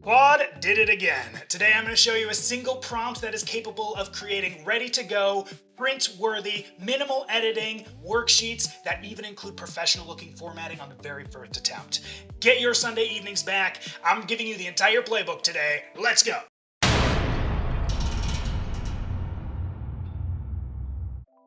Claude did it again. Today I'm going to show you a single prompt that is capable of creating ready-to-go, print-worthy, minimal editing worksheets that even include professional-looking formatting on the very first attempt. Get your Sunday evenings back. I'm giving you the entire playbook today. Let's go.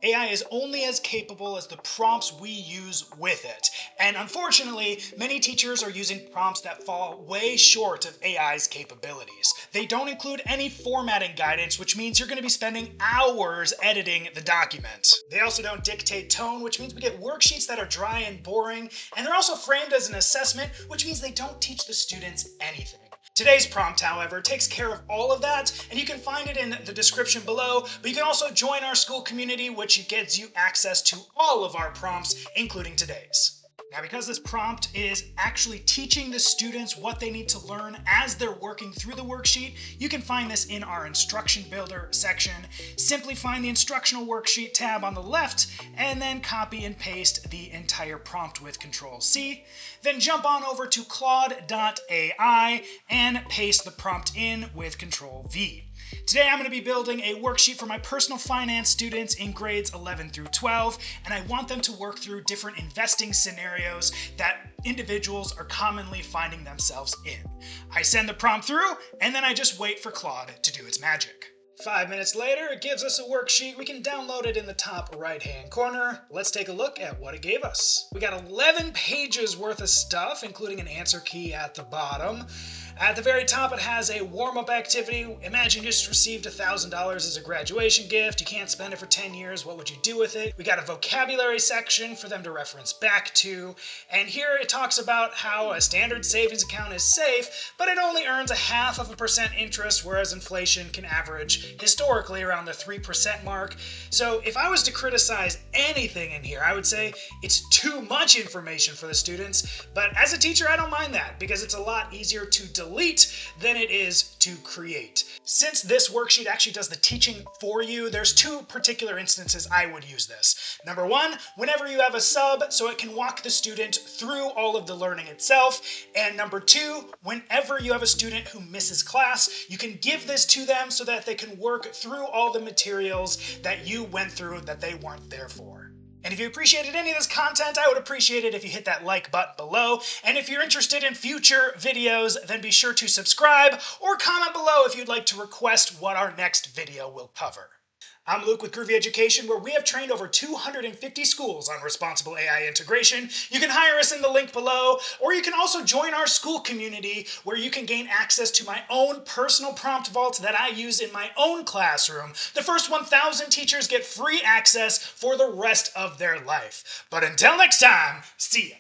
AI is only as capable as the prompts we use with it. And unfortunately, many teachers are using prompts that fall way short of AI's capabilities. They don't include any formatting guidance, which means you're going to be spending hours editing the document. They also don't dictate tone, which means we get worksheets that are dry and boring. And they're also framed as an assessment, which means they don't teach the students anything. Today's prompt, however, takes care of all of that, and you can find it in the description below, but you can also join our school community, which gives you access to all of our prompts, including today's. Now, because this prompt is actually teaching the students what they need to learn as they're working through the worksheet, you can find this in our Instruction Builder section. Simply find the Instructional Worksheet tab on the left, and then copy and paste the entire prompt with Control-C. Then jump on over to Claude AI and paste the prompt in with Control-V. Today I'm going to be building a worksheet for my personal finance students in grades 11 through 12, and I want them to work through different investing scenarios that individuals are commonly finding themselves in. I send the prompt through, and then I just wait for Claude to do its magic. 5 minutes later, it gives us a worksheet. We can download it in the top right-hand corner. Let's take a look at what it gave us. We got 11 pages worth of stuff, including an answer key at the bottom. At the very top, it has a warm-up activity. Imagine you just received $1,000 as a graduation gift. You can't spend it for 10 years. What would you do with it? We got a vocabulary section for them to reference back to. And here it talks about how a standard savings account is safe, but it only earns 0.5% interest, whereas inflation can average historically around the 3% mark. So if I was to criticize anything in here, I would say it's too much information for the students. But as a teacher, I don't mind that because it's a lot easier to delete than it is to create. Since this worksheet actually does the teaching for you, there's two particular instances I would use this. Number one, whenever you have a sub, so it can walk the student through all of the learning itself. And number two, whenever you have a student who misses class, you can give this to them so that they can work through all the materials that you went through that they weren't there for. And if you appreciated any of this content, I would appreciate it if you hit that like button below. And if you're interested in future videos, then be sure to subscribe or comment below if you'd like to request what our next video will cover. I'm Luke with Groovy Education, where we have trained over 250 schools on responsible AI integration. You can hire us in the link below, or you can also join our school community where you can gain access to my own personal prompt vault that I use in my own classroom. The first 1,000 teachers get free access for the rest of their life. But until next time, see ya.